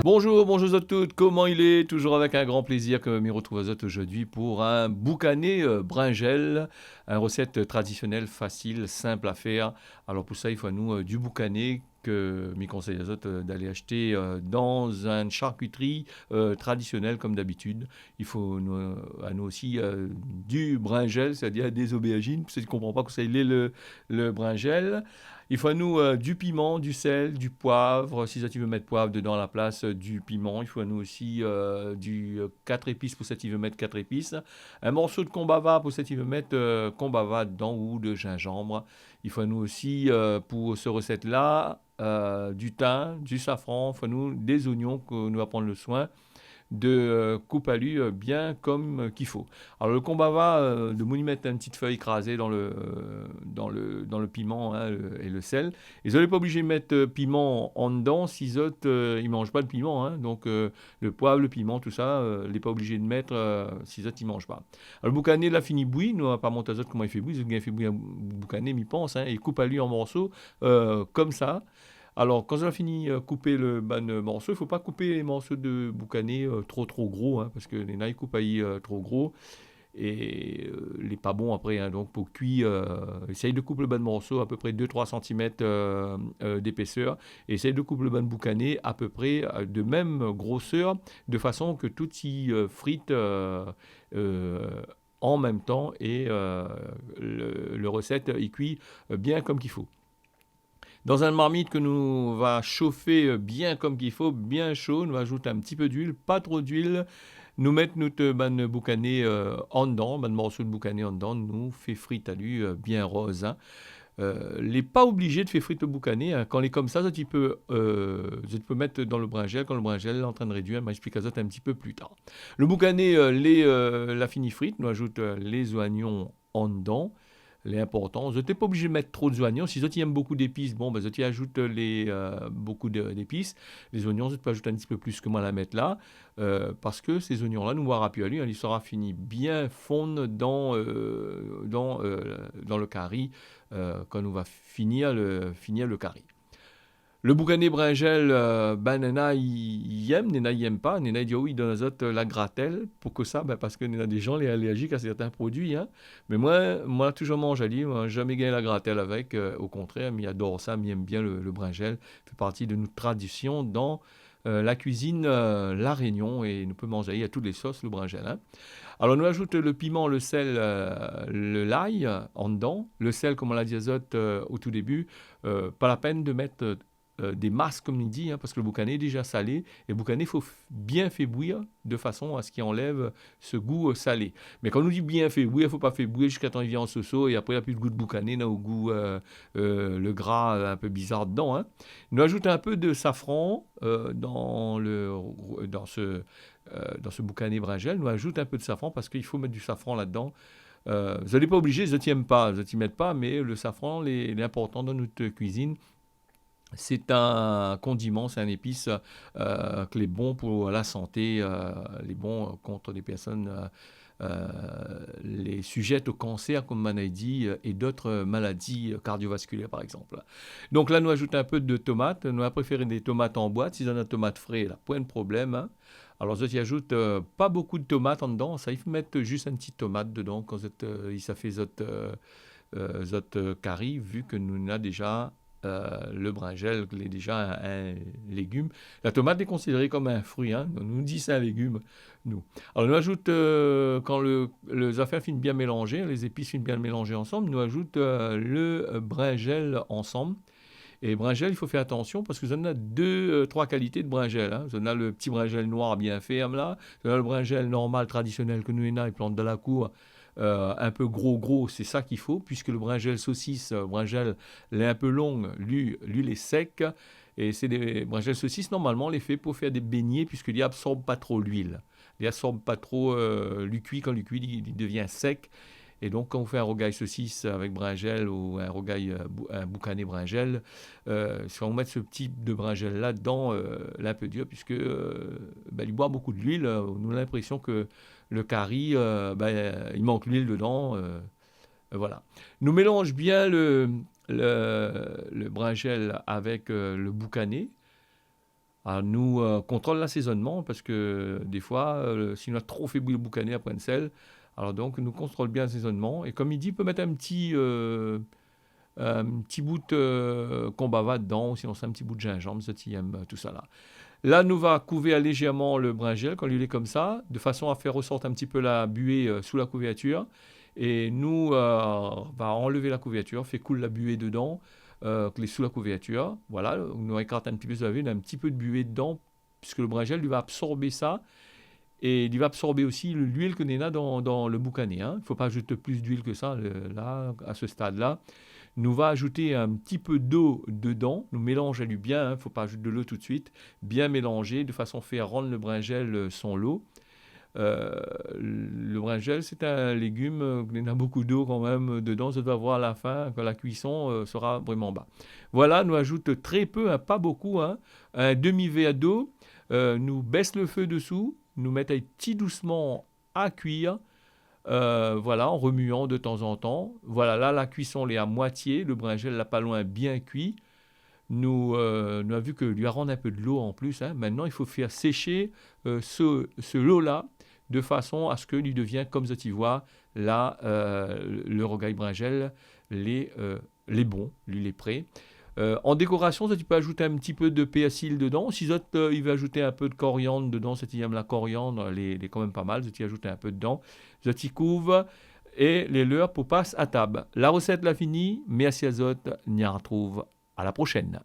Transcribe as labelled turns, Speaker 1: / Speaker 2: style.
Speaker 1: Bonjour à toutes, comment il est? Toujours avec un grand plaisir que m'y retrouve à vous aujourd'hui pour un boucané brinjel, une recette traditionnelle, facile, simple à faire. Alors pour ça, il faut à nous du boucané que m'y conseille à autres d'aller acheter dans une charcuterie traditionnelle comme d'habitude. Il faut à nous aussi du brinjel, c'est-à-dire des aubergines, parce que je ne comprends pas que ça il est le brinjel. Il faut à nous du piment, du sel, du poivre. Si ça tu veux mettre poivre dedans à la place du piment, il faut à nous aussi du 4 épices pour ça tu veux mettre 4 épices. Un morceau de combava pour ça tu veux mettre combava dedans ou de gingembre. Il faut à nous aussi pour cette recette-là du thym, du safran. Il faut à nous des oignons que nous allons prendre le soin de coupe à lui bien comme qu'il faut. Alors le combava, de nous y mettre une petite feuille écrasée dans le piment hein, et le sel. Ils n'ont pas obligé de mettre piment en dedans si ils ne mangent pas de piment. Hein. Donc le poivre, le piment, tout ça, ils n'est pas obligé de mettre si ils ne mangent pas. Alors le boucané, là, fini bouilli. Nous, on va pas monter à comment il fait bouillir. Il fait bouillir un boucané, m'y pense. Hein, et coupe à lui en morceaux comme ça. Alors, quand on a fini couper le morceau, il ne faut pas couper les morceaux de boucané trop gros, hein, parce que les nailles coupent trop gros et les pas bon après. Hein, donc, pour cuire, essaye de couper le ban morceau à peu près 2-3 cm d'épaisseur. Et essaye de couper le ban boucané à peu près de même grosseur, de façon que tout y frite en même temps et le recette y cuit bien comme qu'il faut. Dans un marmite que nous va chauffer bien comme qu'il faut, bien chaud, nous ajoutons un petit peu d'huile, pas trop d'huile, nous mettre notre ban boucané en dedans, ban morceau de boucané en dedans, nous fait frite à lui bien rose. Hein. Les pas obligé de faire frite au boucané. Hein. Quand il est comme ça, tu peux mettre dans le bringel quand le bringel est en train de réduire. Je m'explique ça un petit peu plus tard. Le boucané, la fini frite, nous ajoute les oignons en dedans les importants. Vous n'êtes pas obligé de mettre trop d'oignons. Si vous aiment beaucoup d'épices, bon, vous ajoutez beaucoup d'épices. Les oignons, vous pouvez ajouter un petit peu plus que moi la mettre là, parce que ces oignons-là, nous verrons plus à lui, hein, il sera fini bien fondre dans le curry quand nous va finir le curry. Le boucané bringel, Nena, il aime, Nena, il aime pas. Nena, il dit, oh, il donne aux autres la gratelle. Pour que ça, parce que Nena, des gens, les allergiques à certains produits. Hein. Mais moi, toujours mange à lui. Moi, jamais gagné la gratelle avec. Au contraire, il adore ça. Il aime bien le bringel. Il fait partie de notre tradition dans la cuisine La Réunion. Et nous pouvons manger à toutes les sauces, le bringel. Hein. Alors, nous ajoute le piment, le sel, l'ail en dedans. Le sel, comme on l'a dit au tout début, pas la peine de mettre des masses, comme il dit, hein, parce que le boucané est déjà salé. Et le boucané, il faut bien faire bouillir de façon à ce qu'il enlève ce goût salé. Mais quand on nous dit bien fait bouillir, il ne faut pas faire bouillir jusqu'à temps qu'il vient en soso et après, il n'y a plus de goût de boucané, il y a au goût le gras un peu bizarre dedans. Hein. Nous ajoutons un peu de safran dans ce boucané bringel. Nous ajoutons un peu de safran parce qu'il faut mettre du safran là-dedans. Vous n'êtes pas obligé, vous n'y pas, vous n'y mettez pas, mais le safran est important dans notre cuisine. C'est un condiment, c'est un épice qui est bon pour la santé, les bons contre des personnes les sujettes au cancer, comme on a dit, et d'autres maladies cardiovasculaires, par exemple. Donc là, nous ajoutons un peu de tomates. Nous avons préféré des tomates en boîte. Si vous avez des tomates frais, là, point de problème. Hein. Alors, je ajoute pas beaucoup de tomates en dedans. Ça, il faut mettre juste une petite tomate dedans quand ça fait votre curry, vu que nous avons déjà le bringel est déjà un légume. La tomate est considérée comme un fruit. Hein. On nous dit c'est un légume, nous. Alors, nous ajoute, quand les affaires finissent bien mélangées, les épices finissent bien mélangées ensemble, nous ajoute le bringel ensemble. Et bringel, il faut faire attention parce que vous en avez trois qualités de bringel. Hein. Vous en avez le petit bringel noir bien ferme là. Vous en avez le bringel normal, traditionnel que nous avons, les plantes de la cour. Un peu gros, c'est ça qu'il faut, puisque le bringel saucisse, bringel est un peu long, l'huile est sec, et c'est des bringel saucisses, normalement, on les fait pour faire des beignets, puisqu'il n'absorbe pas trop l'huile. Il n'absorbe pas trop le cuit, quand le cuit il devient sec, et donc quand on fait un rogaille saucisse avec bringel ou un rogaille, un boucané bringel, si on met ce type de bringel là-dedans, là un peu dur, puisque il boit beaucoup d'huile, on a l'impression que le curry, il manque l'huile dedans. Voilà. Nous mélange bien le bringel avec le boucané. Alors, nous contrôle l'assaisonnement parce que des fois, si on a trop fait bouillir le boucané après une sel, alors donc nous contrôle bien l'assaisonnement. Et comme il dit, il peut mettre un petit bout de combava dedans, ou sinon c'est un petit bout de gingembre, ça qui aime tout ça là. Là, nous va couvrir légèrement le brinjel quand il est comme ça, de façon à faire ressortir un petit peu la buée sous la couverture. Et nous, va enlever la couverture, fait couler la buée dedans, sous la couverture. Voilà, on écarte un petit peu sur la buée, on a un petit peu de buée dedans, puisque le brinjel lui va absorber ça. Et il va absorber aussi l'huile que nous a dans le boucané. Hein. Il ne faut pas ajouter plus d'huile que ça, là, à ce stade-là. Nous va ajouter un petit peu d'eau dedans, nous mélangeons bien, il ne faut pas ajouter de l'eau tout de suite, bien mélanger de façon à faire rendre le brinjel son lot. Le brinjel, c'est un légume, il y a beaucoup d'eau quand même dedans, ça doit voir à la fin, quand la cuisson sera vraiment bas. Voilà, nous ajoute très peu, hein, pas beaucoup, hein, un demi-verre d'eau, nous baisse le feu dessous, nous mettons petit doucement à cuire, voilà, en remuant de temps en temps. Voilà, là, la cuisson est à moitié, le brinjel, là, pas loin, bien cuit. Nous avons vu que lui rendre un peu de l'eau en plus. Hein. Maintenant, il faut faire sécher ce lot-là de façon à ce que lui devienne comme ça, tu vois, là, le rogaille bringel, les bons, lui les prêts. En décoration, ça, tu peux ajouter un petit peu de persil dedans. Si il veut ajouter un peu de coriandre dedans, si tu aimes la coriandre, elle est quand même pas mal. Si tu ajoutes un peu dedans, ça tu couvre et les leurs pour passe à table. La recette l'a finie. Merci à Zot, n'y retrouve à la prochaine.